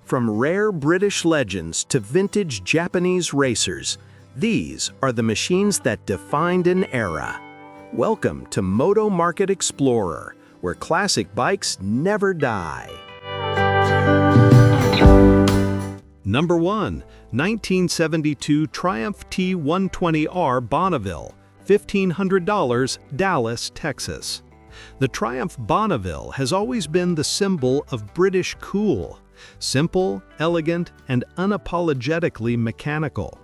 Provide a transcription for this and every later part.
From rare British legends to vintage Japanese racers, these are the machines that defined an era. Welcome to MotoMarket Explorer, where classic bikes never die. Number 1. 1972 Triumph T120R Bonneville, $1,500, Dallas, Texas. The Triumph Bonneville has always been the symbol of British cool. Simple, elegant, and unapologetically mechanical.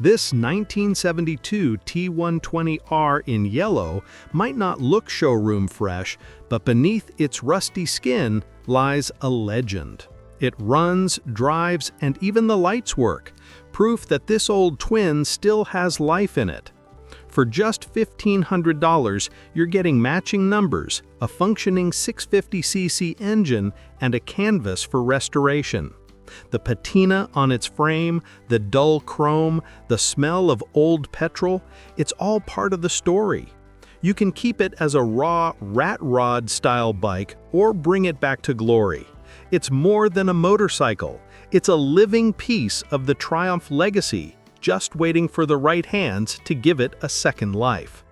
This 1972 T120R in yellow might not look showroom fresh, but beneath its rusty skin lies a legend. It runs, drives, and even the lights work, proof that this old twin still has life in it. For just $1,500, you're getting matching numbers, a functioning 650cc engine, and a canvas for restoration. The patina on its frame, the dull chrome, the smell of old petrol, it's all part of the story. You can keep it as a raw rat rod style bike or bring it back to glory. It's more than a motorcycle. It's a living piece of the Triumph legacy, just waiting for the right hands to give it a second life.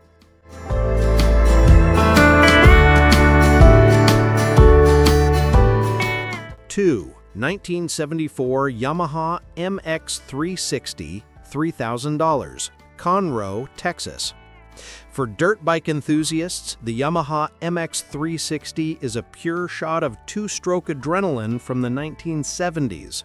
Two, 1974 Yamaha MX 360, $3,000, Conroe, Texas. For dirt bike enthusiasts, the Yamaha MX 360 is a pure shot of two-stroke adrenaline from the 1970s.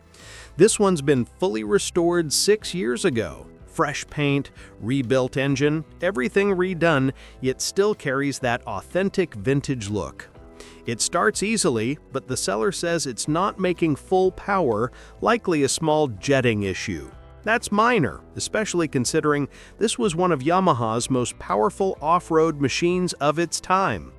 This one's been fully restored 6 years ago. Fresh paint, rebuilt engine, everything redone, yet still carries that authentic vintage look. It starts easily, but the seller says it's not making full power, likely a small jetting issue. That's minor, especially considering this was one of Yamaha's most powerful off-road machines of its time.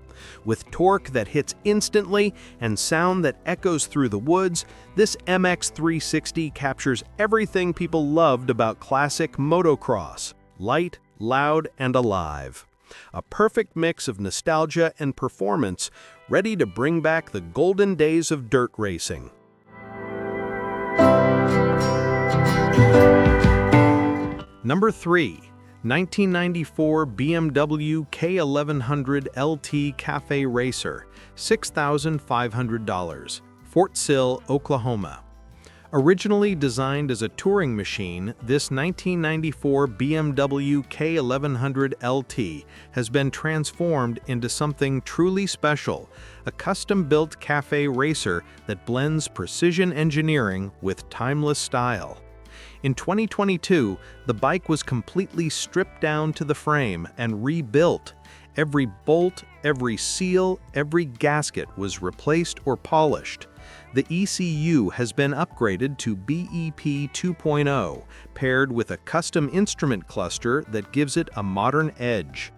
With torque that hits instantly and sound that echoes through the woods, this MX 360 captures everything people loved about classic motocross: light, loud, and alive. A perfect mix of nostalgia and performance, ready to bring back the golden days of dirt racing. Number 3. 1994 BMW K1100 LT Cafe Racer, $6,500, Fort Sill, Oklahoma. Originally designed as a touring machine, this 1994 BMW K1100 LT has been transformed into something truly special, a custom-built cafe racer that blends precision engineering with timeless style. In 2022, the bike was completely stripped down to the frame and rebuilt. Every bolt, every seal, every gasket was replaced or polished. The ECU has been upgraded to BEP 2.0, paired with a custom instrument cluster that gives it a modern edge.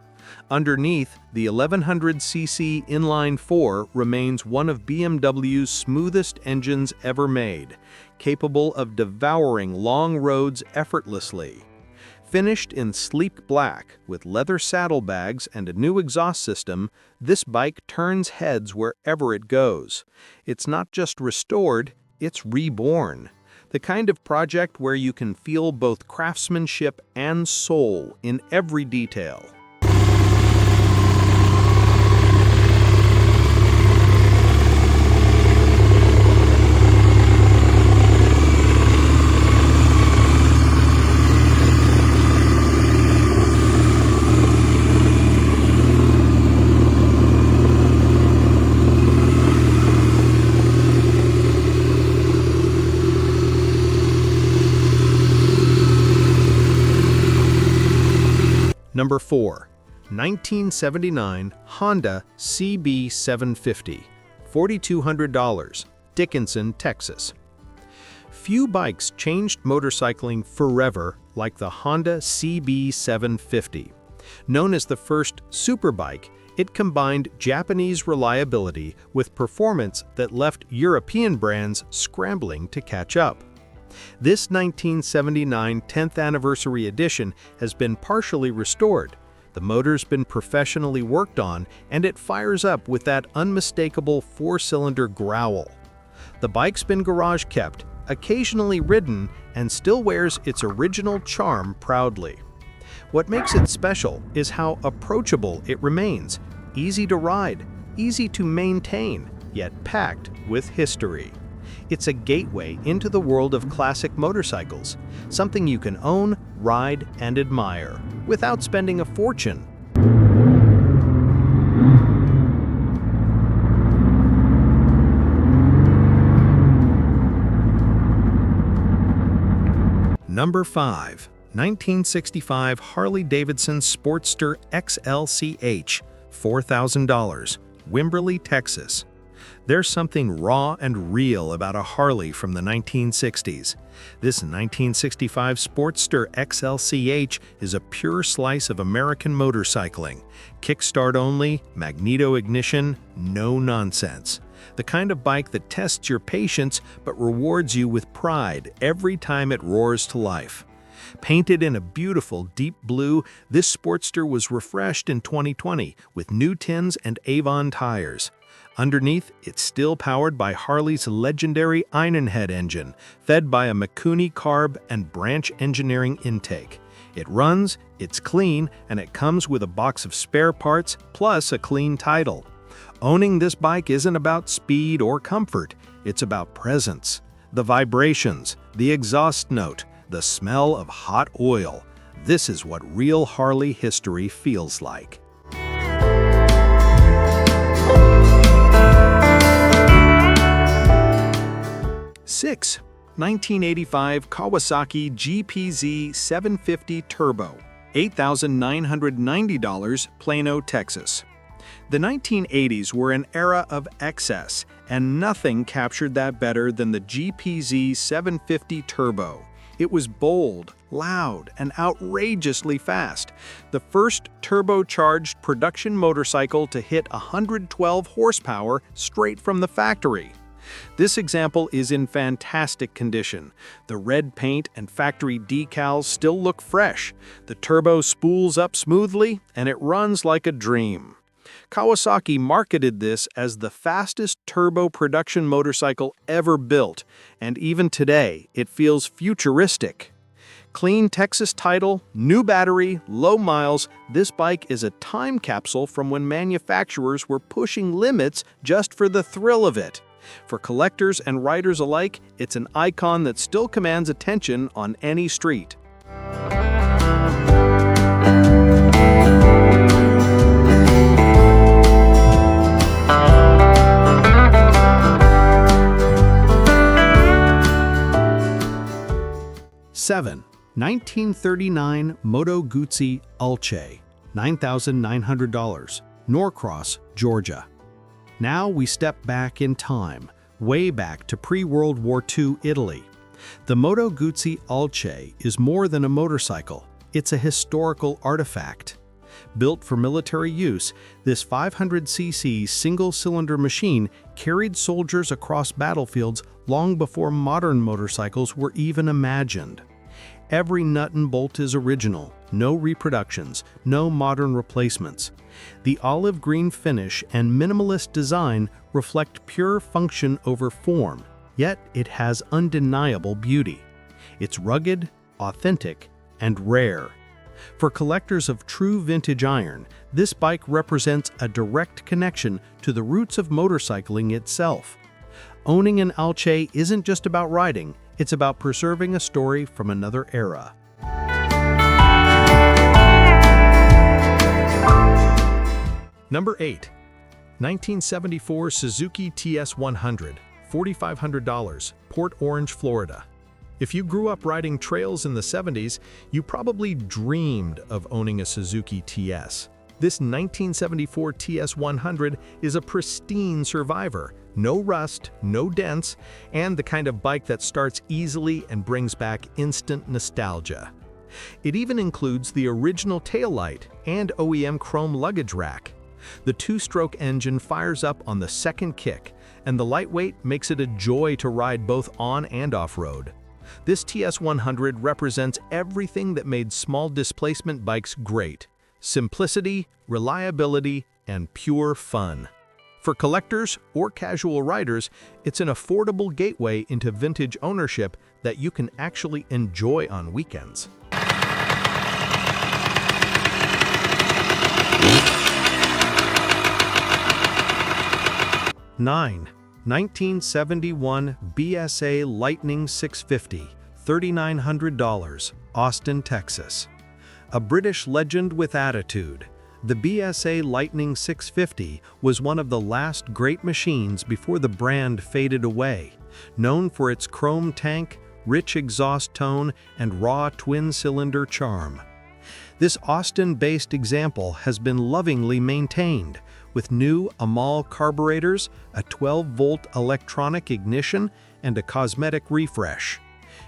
Underneath, the 1100cc inline-4 remains one of BMW's smoothest engines ever made, capable of devouring long roads effortlessly. Finished in sleek black with leather saddlebags and a new exhaust system, this bike turns heads wherever it goes. It's not just restored, it's reborn. The kind of project where you can feel both craftsmanship and soul in every detail. Number 4. 1979 Honda CB750, $4,200, Dickinson, Texas. Few bikes changed motorcycling forever like the Honda CB750. Known as the first superbike, it combined Japanese reliability with performance that left European brands scrambling to catch up. This 1979 10th anniversary edition has been partially restored. The motor's been professionally worked on, and it fires up with that unmistakable four-cylinder growl. The bike's been garage kept, occasionally ridden, and still wears its original charm proudly. What makes it special is how approachable it remains, easy to ride, easy to maintain, yet packed with history. It's a gateway into the world of classic motorcycles, something you can own, ride, and admire, without spending a fortune. Number 5. 1965 Harley-Davidson Sportster XLCH, $4,000, Wimberley, Texas. There's something raw and real about a Harley from the 1960s. This 1965 Sportster XLCH is a pure slice of American motorcycling. Kickstart only, magneto ignition, no nonsense. The kind of bike that tests your patience but rewards you with pride every time it roars to life. Painted in a beautiful deep blue, this Sportster was refreshed in 2020 with new tins and Avon tires. Underneath, it's still powered by Harley's legendary Einenhead engine, fed by a Mikuni carb and branch engineering intake. It runs, it's clean, and it comes with a box of spare parts plus a clean title. Owning this bike isn't about speed or comfort, it's about presence. The vibrations, the exhaust note, the smell of hot oil. This is what real Harley history feels like. 6. 1985 Kawasaki GPZ750 Turbo, $8,990, Plano, Texas. The 1980s were an era of excess, and nothing captured that better than the GPZ750 Turbo. It was bold, loud, and outrageously fast. The first turbocharged production motorcycle to hit 112 horsepower straight from the factory. This example is in fantastic condition. The red paint and factory decals still look fresh. The turbo spools up smoothly, and it runs like a dream. Kawasaki marketed this as the fastest turbo production motorcycle ever built, and even today, it feels futuristic. Clean Texas title, new battery, low miles, this bike is a time capsule from when manufacturers were pushing limits just for the thrill of it. For collectors and riders alike, it's an icon that still commands attention on any street. Seven. 1939 Moto Guzzi Alce, $9,900, Norcross, Georgia. Now we step back in time, way back to pre-World War II Italy. The Moto Guzzi Alce is more than a motorcycle, it's a historical artifact. Built for military use, this 500cc single-cylinder machine carried soldiers across battlefields long before modern motorcycles were even imagined. Every nut and bolt is original, no reproductions, no modern replacements. The olive green finish and minimalist design reflect pure function over form, yet it has undeniable beauty. It's rugged, authentic, and rare. For collectors of true vintage iron, this bike represents a direct connection to the roots of motorcycling itself. Owning an Alce isn't just about riding, it's about preserving a story from another era. Number 8. 1974 Suzuki TS100, $4,500, Port Orange, Florida. If you grew up riding trails in the 70s, you probably dreamed of owning a Suzuki TS. This 1974 TS100 is a pristine survivor. No rust, no dents, and the kind of bike that starts easily and brings back instant nostalgia. It even includes the original taillight and OEM chrome luggage rack. The two-stroke engine fires up on the second kick, and the lightweight makes it a joy to ride both on and off-road. This TS100 represents everything that made small displacement bikes great: simplicity, reliability, and pure fun. For collectors or casual riders, it's an affordable gateway into vintage ownership that you can actually enjoy on weekends. 9. 1971 BSA Lightning 650, $3,900, Austin, Texas. A British legend with attitude, the BSA Lightning 650 was one of the last great machines before the brand faded away, known for its chrome tank, rich exhaust tone, and raw twin-cylinder charm. This Austin-based example has been lovingly maintained, with new Alce carburetors, a 12-volt electronic ignition, and a cosmetic refresh.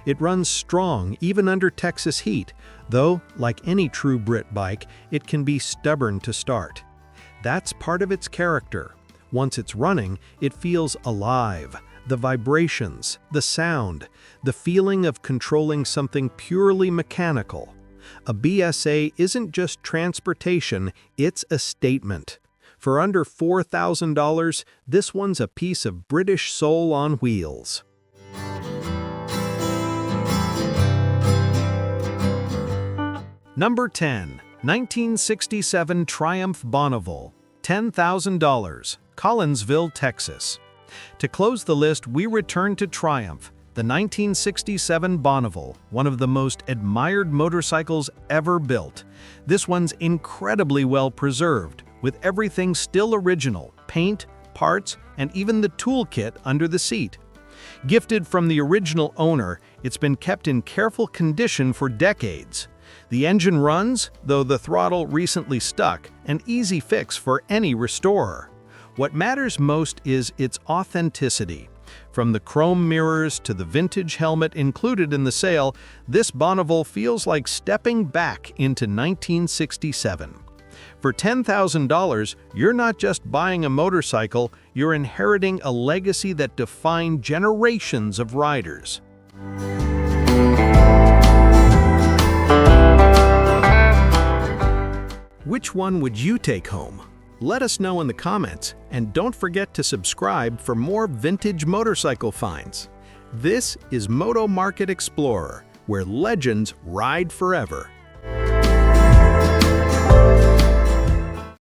It runs strong even under Texas heat, though, like any true Brit bike, it can be stubborn to start. That's part of its character. Once it's running, it feels alive. The vibrations, the sound, the feeling of controlling something purely mechanical. A BSA isn't just transportation, it's a statement. For under $4,000, this one's a piece of British soul on wheels. Number 10. 1967 Triumph Bonneville, $10,000, Collinsville, Texas. To close the list, we return to Triumph, the 1967 Bonneville, one of the most admired motorcycles ever built. This one's incredibly well preserved, with everything still original, paint, parts, and even the toolkit under the seat. Gifted from the original owner, it's been kept in careful condition for decades. The engine runs, though the throttle recently stuck, an easy fix for any restorer. What matters most is its authenticity. From the chrome mirrors to the vintage helmet included in the sale, this Bonneville feels like stepping back into 1967. For $10,000, you're not just buying a motorcycle, you're inheriting a legacy that defined generations of riders. Which one would you take home? Let us know in the comments, and don't forget to subscribe for more vintage motorcycle finds. This is MotoMarket Explorer, where legends ride forever.